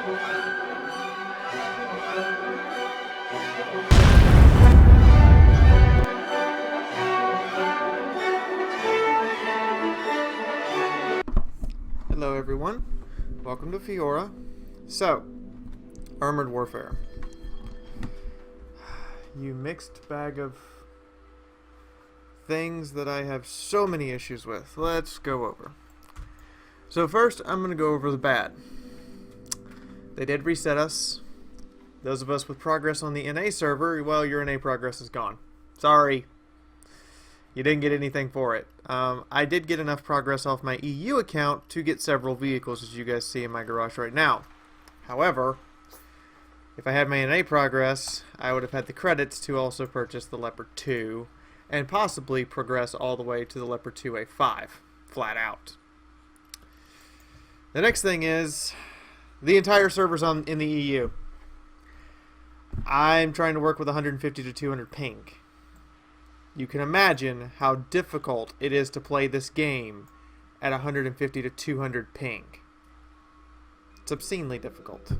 Hello everyone, welcome to Fiaura. So, Armored Warfare. You mixed bag of things that I have so many issues with. Let's go over. So first, I'm going to go over the bad. They did reset us. Those of us with progress on the NA server, well, your NA progress is gone. Sorry. You didn't get anything for it. I did get enough progress off my EU account to get several vehicles, as you guys see in my garage right now. However, if I had my NA progress, I would have had the credits to also purchase the Leopard 2 and possibly progress all the way to the Leopard 2A5, flat out. The next thing is the entire server's in the EU. I'm trying to work with 150 to 200 ping. You can imagine how difficult it is to play this game at 150 to 200 ping. It's obscenely difficult.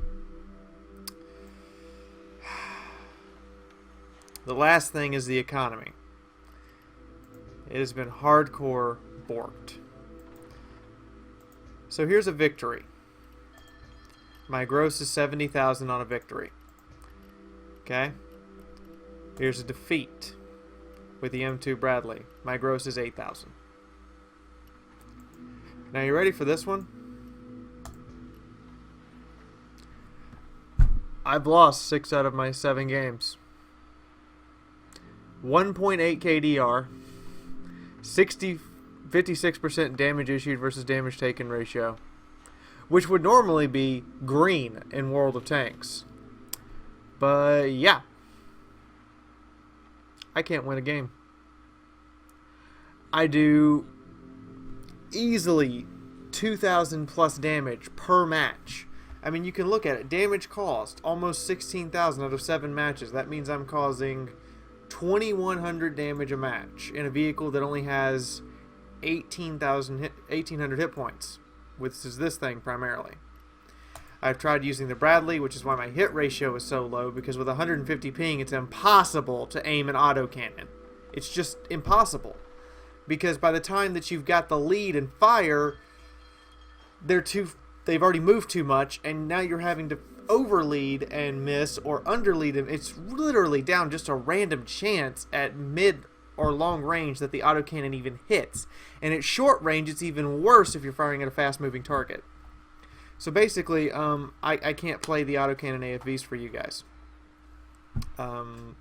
The last thing is the economy. It has been hardcore borked. So here's a victory. My gross is 70,000 on a victory. Okay? Here's a defeat with the M2 Bradley. My gross is 8,000. Now you ready for this one? I've lost 6 out of my 7 games. 1.8 KDR, 56% damage issued versus damage taken ratio, which would normally be green in World of Tanks. But yeah, I can't win a game. I do easily 2,000 plus damage per match. I mean, you can look at it. Damage caused almost 16,000 out of 7 matches. That means I'm causing 2,100 damage a match in a vehicle that only has 1,800 hit points, which is this thing primarily. I've tried using the Bradley, which is why my hit ratio is so low, because with 150 ping, it's impossible to aim an autocannon. It's just impossible. Because by the time that you've got the lead and fire, they've already moved too much, and now you're having to overlead and miss or underlead, and it's literally down just a random chance at mid or long range that the autocannon even hits. And at short range, it's even worse if you're firing at a fast-moving target. So basically, I can't play the autocannon AFVs for you guys. So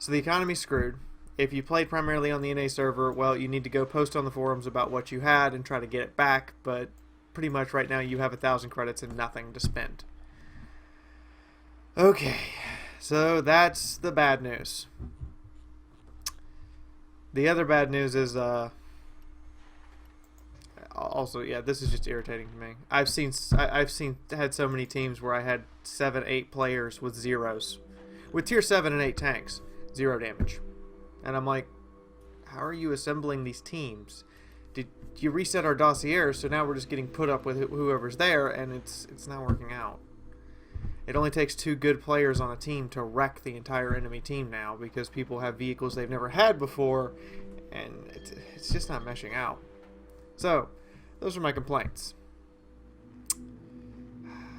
the economy's screwed. If you played primarily on the NA server, well, you need to go post on the forums about what you had and try to get it back, but pretty much right now you have 1,000 credits and nothing to spend. Okay, so that's the bad news. The other bad news is, also, yeah, this is just irritating to me. I've had so many teams where I had 7, 8 players with zeros. With tier 7 and 8 tanks, 0 damage. And I'm like, how are you assembling these teams? Did you reset our dossiers, so now we're just getting put up with whoever's there, and it's not working out. It only takes 2 good players on a team to wreck the entire enemy team now, because people have vehicles they've never had before, and it's just not meshing out. So, those are my complaints.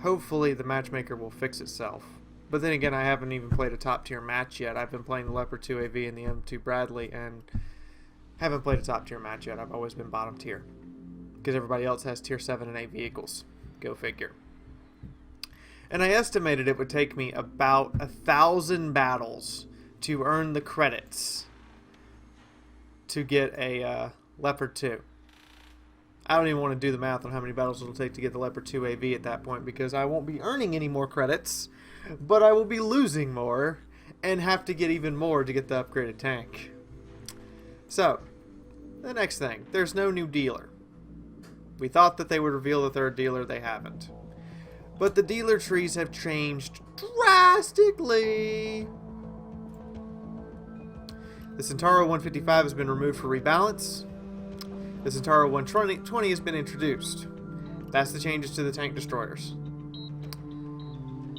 Hopefully the matchmaker will fix itself. But then again, I haven't even played a top tier match yet. I've been playing the Leopard 2AV and the M2 Bradley, and haven't played a top tier match yet. I've always been bottom tier, because everybody else has tier 7 and 8 vehicles. Go figure. And I estimated it would take me about 1,000 battles to earn the credits to get a Leopard 2. I don't even want to do the math on how many battles it'll take to get the Leopard 2 AV at that point, because I won't be earning any more credits, but I will be losing more and have to get even more to get the upgraded tank. So, the next thing, there's no new dealer. We thought that they would reveal the third dealer, they haven't. But the dealer trees have changed drastically. The Centauro 155 has been removed for rebalance. The Centauro 120 has been introduced. That's the changes to the tank destroyers.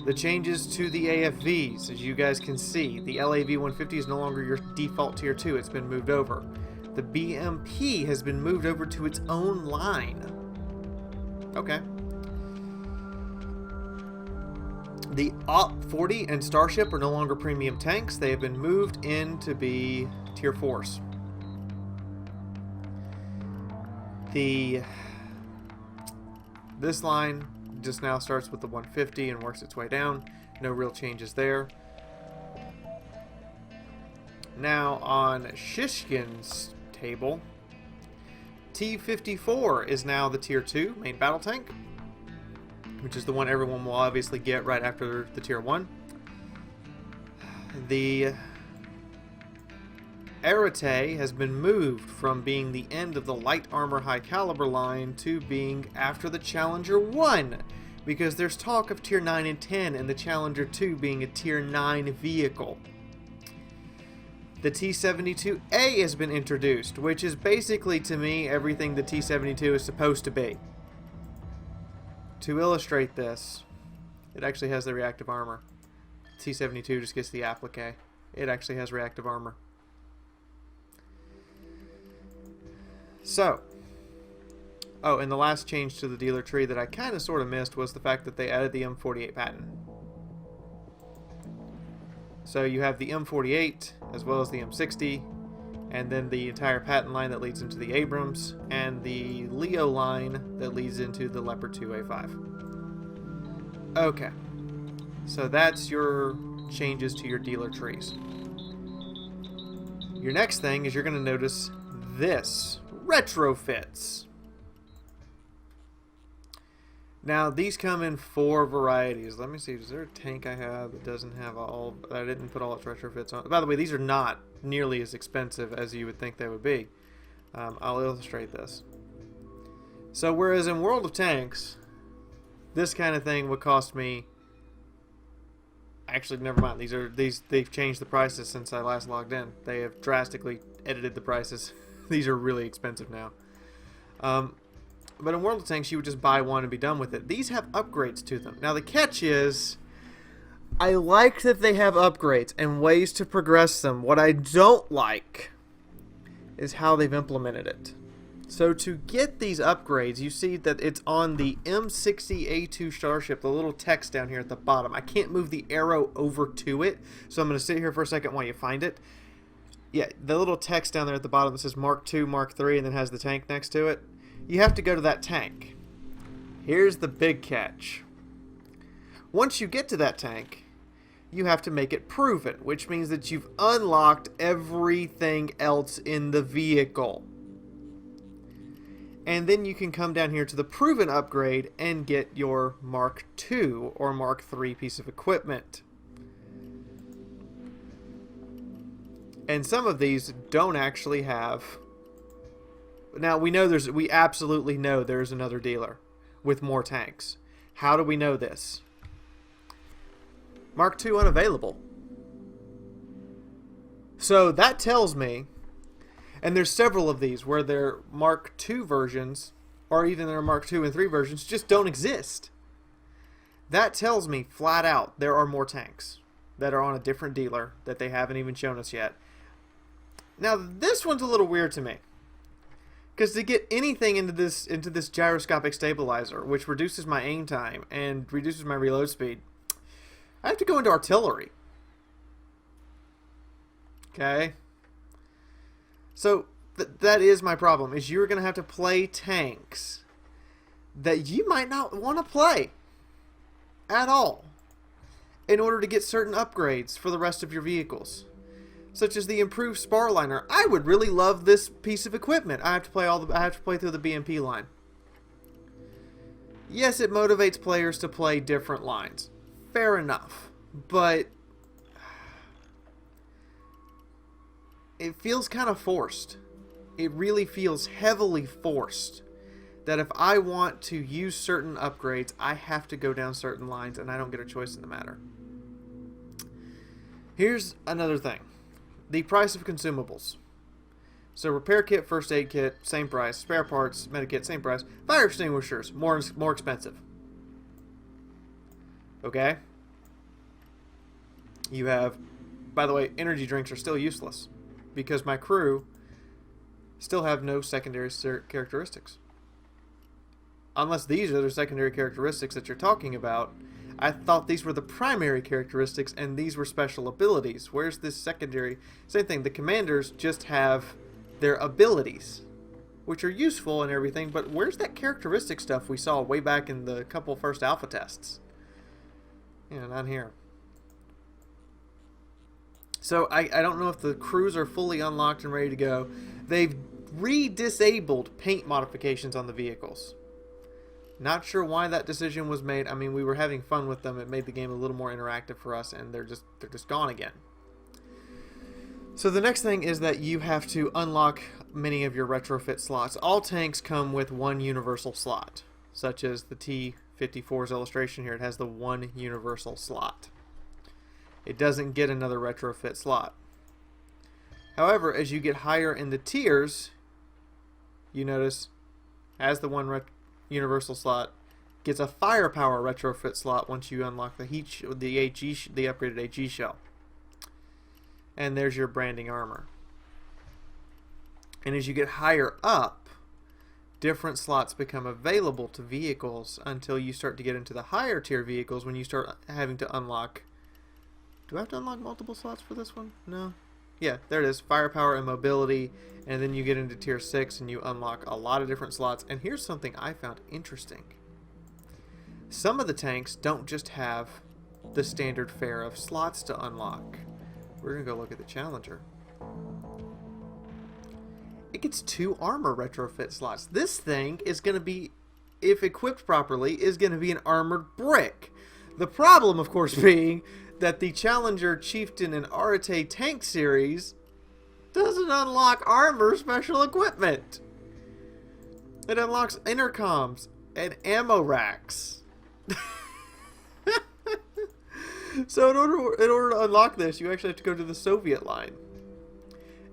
The changes to the AFVs, as you guys can see, the LAV 150 is no longer your default tier 2, it's been moved over. The BMP has been moved over to its own line. Okay. The OP-40 and Starship are no longer premium tanks, they have been moved in to be tier 4s. This line just now starts with the 150 and works its way down. No real changes there. Now on Shishkin's table, T-54 is now the tier 2 main battle tank, which is the one everyone will obviously get right after the tier 1. The Arate has been moved from being the end of the light armor high caliber line to being after the Challenger 1, because there's talk of tier 9 and 10 and the Challenger 2 being a tier 9 vehicle. The T-72A has been introduced, which is basically to me everything the T-72 is supposed to be. To illustrate this, it actually has the reactive armor. T-72 just gets the applique. It actually has reactive armor. So, oh, and the last change to the dealer tree that I kind of sort of missed was the fact that they added the M48 patent. So you have the M48 as well as the M60, and then the entire patent line that leads into the Abrams, and the Leo line that leads into the Leopard 2A5. Okay, so that's your changes to your dealer trees. Your next thing is you're going to notice this. Retrofits. Now these come in 4 varieties. Let me see, is there a tank I have that doesn't have all, I didn't put all its retrofits on. By the way, these are not nearly as expensive as you would think they would be. I'll illustrate this. So whereas in World of Tanks, this kind of thing would cost me, actually never mind, they've changed the prices since I last logged in. They have drastically edited the prices. These are really expensive now. But in World of Tanks, you would just buy one and be done with it. These have upgrades to them. Now, the catch is, I like that they have upgrades and ways to progress them. What I don't like is how they've implemented it. So to get these upgrades, you see that it's on the M60A2 Starship, the little text down here at the bottom. I can't move the arrow over to it, so I'm going to sit here for a second while you find it. Yeah, the little text down there at the bottom that says Mark II, Mark III, and then has the tank next to it. You have to go to that tank. Here's the big catch. Once you get to that tank, you have to make it proven, which means that you've unlocked everything else in the vehicle. And then you can come down here to the proven upgrade and get your Mark II or Mark III piece of equipment. And some of these don't actually have. Now we absolutely know there's another dealer with more tanks. How do we know this? Mark II unavailable. So that tells me, and there's several of these where their Mark II versions, or even their Mark II and III versions, just don't exist. That tells me flat out there are more tanks that are on a different dealer that they haven't even shown us yet. Now this one's a little weird to me, because to get anything into this gyroscopic stabilizer, which reduces my aim time and reduces my reload speed, I have to go into artillery. Okay? So that is my problem, is you're going to have to play tanks that you might not want to play at all in order to get certain upgrades for the rest of your vehicles. Such as the improved spar liner. I would really love this piece of equipment. I have to play through the BMP line. Yes, it motivates players to play different lines. Fair enough. But it feels kind of forced. It really feels heavily forced that if I want to use certain upgrades, I have to go down certain lines and I don't get a choice in the matter. Here's another thing. The price of consumables. So repair kit, first aid kit, same price. Spare parts, medikit, same price. Fire extinguishers, more expensive. Okay? You have, by the way, energy drinks are still useless because my crew still have no secondary characteristics. Unless these are the secondary characteristics that you're talking about. I thought these were the primary characteristics and these were special abilities. Where's this secondary? Same thing, the commanders just have their abilities, which are useful and everything, but where's that characteristic stuff we saw way back in the couple first alpha tests? Yeah, not here. So I don't know if the crews are fully unlocked and ready to go. They've re-disabled paint modifications on the vehicles. Not sure why that decision was made. I mean, we were having fun with them. It made the game a little more interactive for us, and they're just gone again. So the next thing is that you have to unlock many of your retrofit slots. All tanks come with one universal slot, such as the T-54's illustration here. It has the one universal slot. It doesn't get another retrofit slot. However, as you get higher in the tiers, you notice has the one universal slot, gets a firepower retrofit slot once you unlock the upgraded HE shell. And there's your branding armor. And as you get higher up, different slots become available to vehicles until you start to get into the higher tier vehicles when you start having to unlock. Do I have to unlock multiple slots for this one? No. Yeah, there it is. Firepower and mobility. And then you get into tier 6 and you unlock a lot of different slots. And here's something I found interesting. Some of the tanks don't just have the standard fare of slots to unlock. We're going to go look at the Challenger. It gets 2 armor retrofit slots. This thing is going to be, if equipped properly, is going to be an armored brick. The problem, of course, being that the Challenger, Chieftain, and Arate tank series doesn't unlock armor special equipment. It unlocks intercoms and ammo racks. So in order to unlock this, you actually have to go to the Soviet line.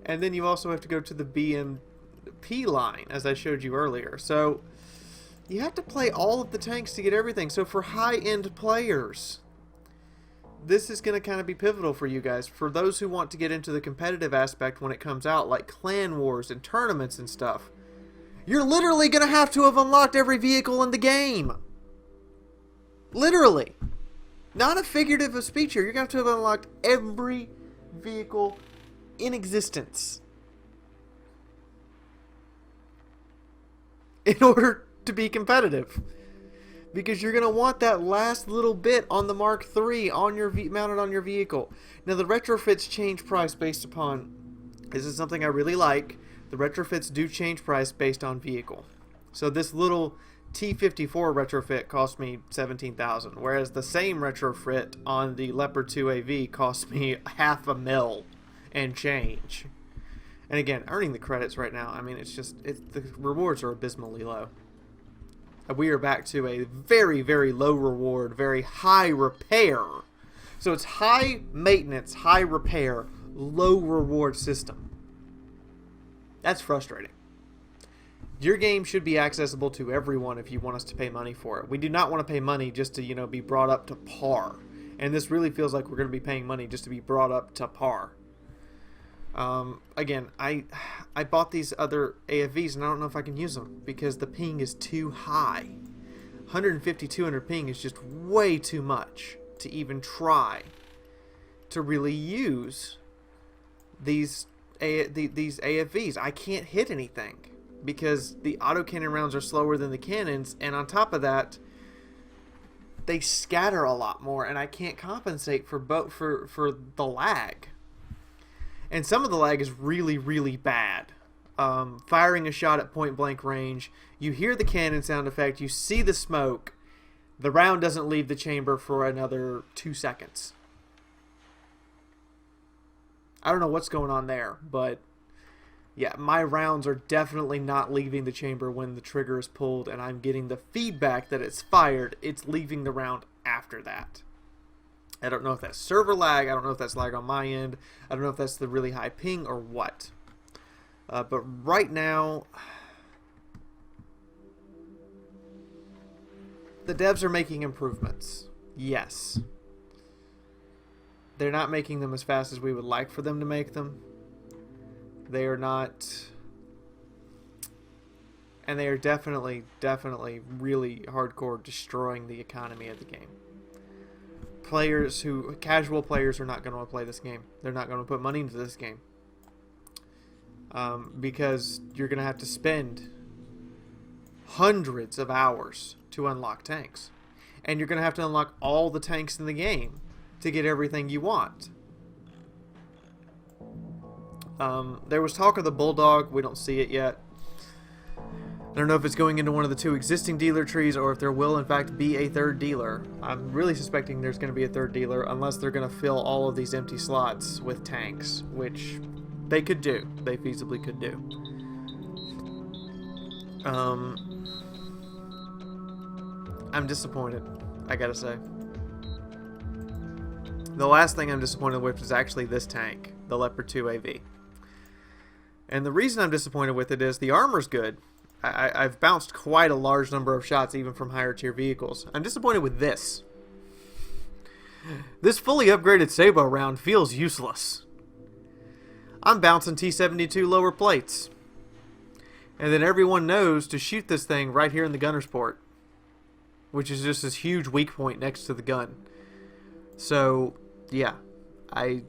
And then you also have to go to the BMP line, as I showed you earlier. So you have to play all of the tanks to get everything. So for high-end players, this is going to kind of be pivotal for you guys. For those who want to get into the competitive aspect when it comes out, like clan wars and tournaments and stuff, you're literally going to have unlocked every vehicle in the game. Literally. Not a figurative of speech here. You're going to have unlocked every vehicle in existence in order to be competitive. Because you're going to want that last little bit on the Mark III on your mounted on your vehicle. Now the retrofits change price based upon, this is something I really like, the retrofits do change price based on vehicle. So this little T-54 retrofit cost me $17,000, whereas the same retrofit on the Leopard 2 AV cost me $500,000 and change. And again, earning the credits right now, I mean, the rewards are abysmally low. We are back to a very, very low reward, very high repair. So it's high maintenance, high repair, low reward system. That's frustrating. Your game should be accessible to everyone if you want us to pay money for it. We do not want to pay money just to, be brought up to par. And this really feels like we're going to be paying money just to be brought up to par. Again, I bought these other AFVs and I don't know if I can use them because the ping is too high. 150, 200 ping is just way too much to even try to really use these AFVs. I can't hit anything because the autocannon rounds are slower than the cannons, and on top of that, they scatter a lot more, and I can't compensate for the lag. And some of the lag is really, really bad. Firing a shot at point blank range, you hear the cannon sound effect, you see the smoke, the round doesn't leave the chamber for another 2 seconds. I don't know what's going on there, but yeah, my rounds are definitely not leaving the chamber when the trigger is pulled and I'm getting the feedback that it's fired. It's leaving the round after that. I don't know if that's server lag. I don't know if that's lag on my end. I don't know if that's the really high ping or what. But right now, the devs are making improvements. Yes. They're not making them as fast as we would like for them to make them. They are not... And they are definitely really hardcore destroying the economy of the game. Casual players are not going to play this game. They're not going to put money into this game. Because you're going to have to spend hundreds of hours to unlock tanks. And you're going to have to unlock all the tanks in the game to get everything you want. There was talk of the Bulldog. We don't see it yet. I don't know if it's going into one of the 2 existing dealer trees or if there will in fact be a 3rd dealer. I'm really suspecting there's going to be a 3rd dealer unless they're going to fill all of these empty slots with tanks, which they could do. They feasibly could do. I'm disappointed, I gotta say. The last thing I'm disappointed with is actually this tank, the Leopard 2 AV. And the reason I'm disappointed with it is the armor's good. I've bounced quite a large number of shots even from higher tier vehicles. I'm disappointed with this. This fully upgraded Sabo round feels useless. I'm bouncing T-72 lower plates. And then everyone knows to shoot this thing right here in the gunner's port, which is just this huge weak point next to the gun. So, yeah. I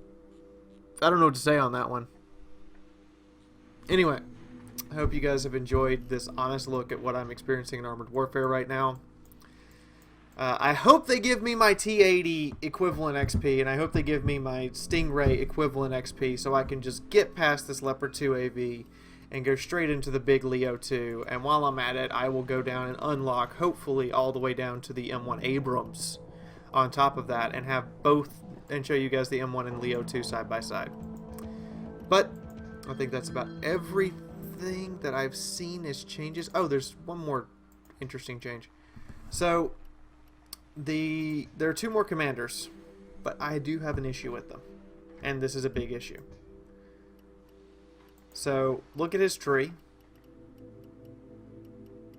don't know what to say on that one. Anyway, I hope you guys have enjoyed this honest look at what I'm experiencing in Armored Warfare right now. I hope they give me my T-80 equivalent XP, and I hope they give me my Stingray equivalent XP so I can just get past this Leopard 2 AV and go straight into the big Leo 2. And while I'm at it, I will go down and unlock, hopefully, all the way down to the M1 Abrams on top of that, and have both, and show you guys the M1 and Leo 2 side by side. But I think that's about everything that I've seen as changes. Oh, there's one more interesting change. So there are 2 more commanders, but I do have an issue with them, and this is a big issue. So look at his tree.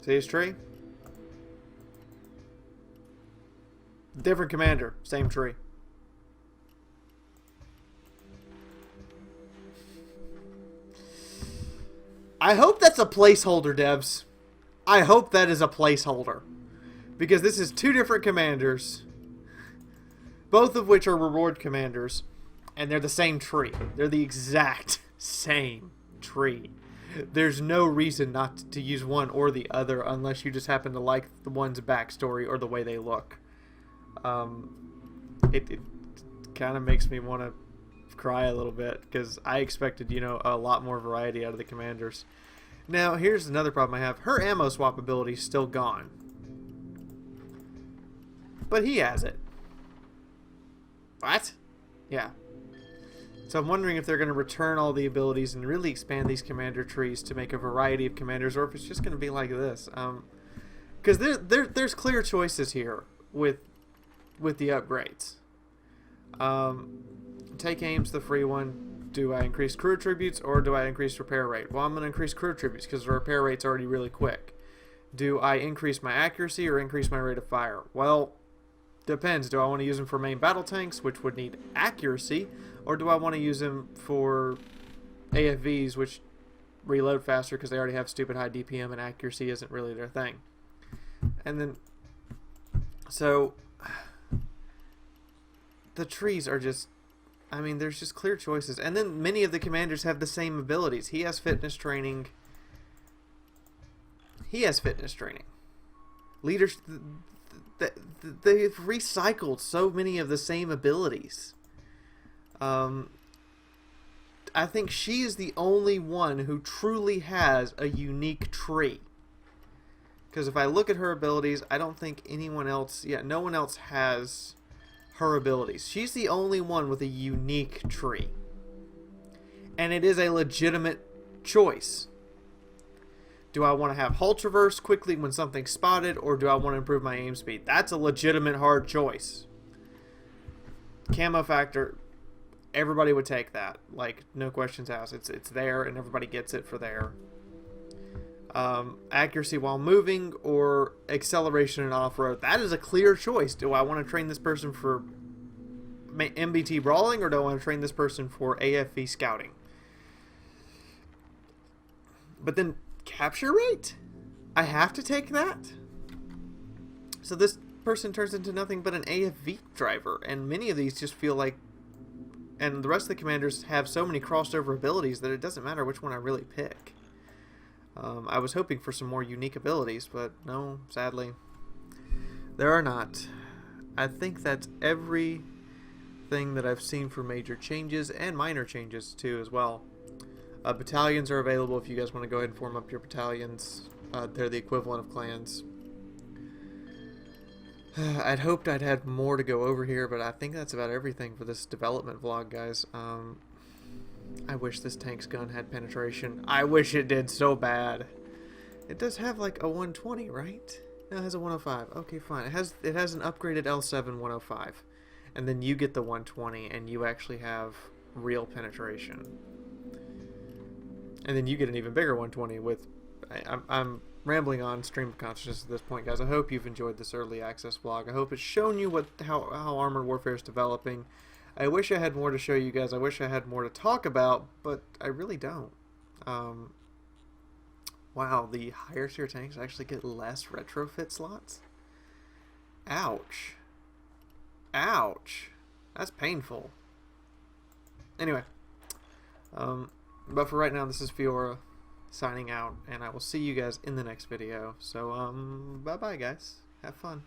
See his tree? Different commander, same tree. I hope that's a placeholder, devs. I hope that is a placeholder. Because this is 2 different commanders, both of which are reward commanders, and they're the same tree. They're the exact same tree. There's no reason not to use one or the other unless you just happen to like the one's backstory or the way they look. It kind of makes me want to cry a little bit because I expected, you know, a lot more variety out of the commanders. Now, here's another problem I have. Her ammo swap ability is still gone. But he has it. What? Yeah. So I'm wondering if they're going to return all the abilities and really expand these commander trees to make a variety of commanders, or if it's just going to be like this. Because there's clear choices here with the upgrades. Take aim's the free one. Do I increase crew attributes or do I increase repair rate? Well, I'm going to increase crew attributes because the repair rate's already really quick. Do I increase my accuracy or increase my rate of fire? Well, depends. Do I want to use them for main battle tanks, which would need accuracy, or do I want to use them for AFVs, which reload faster because they already have stupid high DPM and accuracy isn't really their thing? And then, so, the trees are just, I mean, there's just clear choices. And then many of the commanders have the same abilities. He has fitness training. He has fitness training. Leaders, they've recycled so many of the same abilities. I think she is the only one who truly has a unique tree. Because if I look at her abilities, I don't think anyone else, no one else has her abilities. She's the only one with a unique tree. And it is a legitimate choice. Do I want to have hull traverse quickly when something's spotted, or do I want to improve my aim speed? That's a legitimate hard choice. Camo factor, everybody would take that. Like, no questions asked. It's there, and everybody gets it for there. Accuracy while moving or acceleration and off-road. That is a clear choice. Do I want to train this person for MBT brawling, or do I want to train this person for AFV scouting? But then capture rate? I have to take that? So this person turns into nothing but an AFV driver, and many of these just feel like, and the rest of the commanders have so many crossover abilities that it doesn't matter which one I really pick. I was hoping for some more unique abilities, but no, sadly, there are not. I think that's everything that I've seen for major changes, and minor changes too as well. Battalions are available if you guys want to go ahead and form up your battalions. They're the equivalent of clans. I'd hoped I'd had more to go over here, but I think that's about everything for this development vlog, guys. I wish this tank's gun had penetration. I wish it did so bad. It does have like a 120, right? No, it has a 105. Okay, fine. It has an upgraded L7 105. And then you get the 120 and you actually have real penetration. And then you get an even bigger 120 with... I'm rambling on stream of consciousness at this point, guys. I hope you've enjoyed this early access vlog. I hope it's shown you how Armored Warfare is developing. I wish I had more to show you guys. I wish I had more to talk about, but I really don't. Wow, the higher tier tanks actually get less retrofit slots? Ouch. Ouch. That's painful. Anyway. But for right now, this is Fiaura signing out, and I will see you guys in the next video. So, bye-bye, guys. Have fun.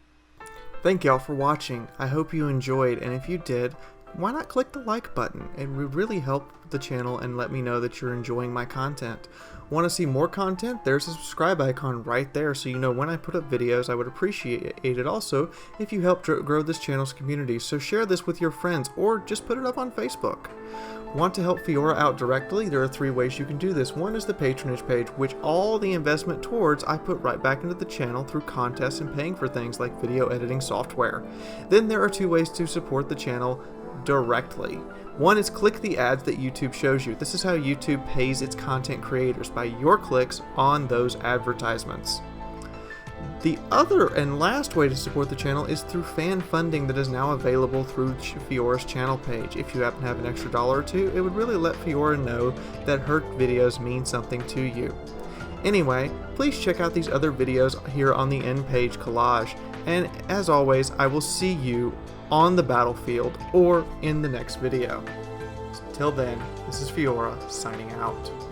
Thank y'all for watching. I hope you enjoyed, and if you did, why not click the like button? It would really help the channel and let me know that you're enjoying my content. Want to see more content? There's a subscribe icon right there, so you know when I put up videos. I would appreciate it also if you help grow this channel's community. So share this with your friends, or just put it up on Facebook. Want to help Fiaura out directly? There are 3 ways you can do this. One is the patronage page, which all the investment towards I put right back into the channel through contests and paying for things like video editing software. Then there are 2 ways to support the channel directly. One is click the ads that YouTube shows you. This is how YouTube pays its content creators, by your clicks on those advertisements. The other and last way to support the channel is through fan funding that is now available through Fiaura's channel page. If you happen to have an extra $1 or 2, it would really let Fiaura know that her videos mean something to you. Anyway, please check out these other videos here on the end page collage, and as always, I will see you on the battlefield or in the next video. Till then, this is Fiaura signing out.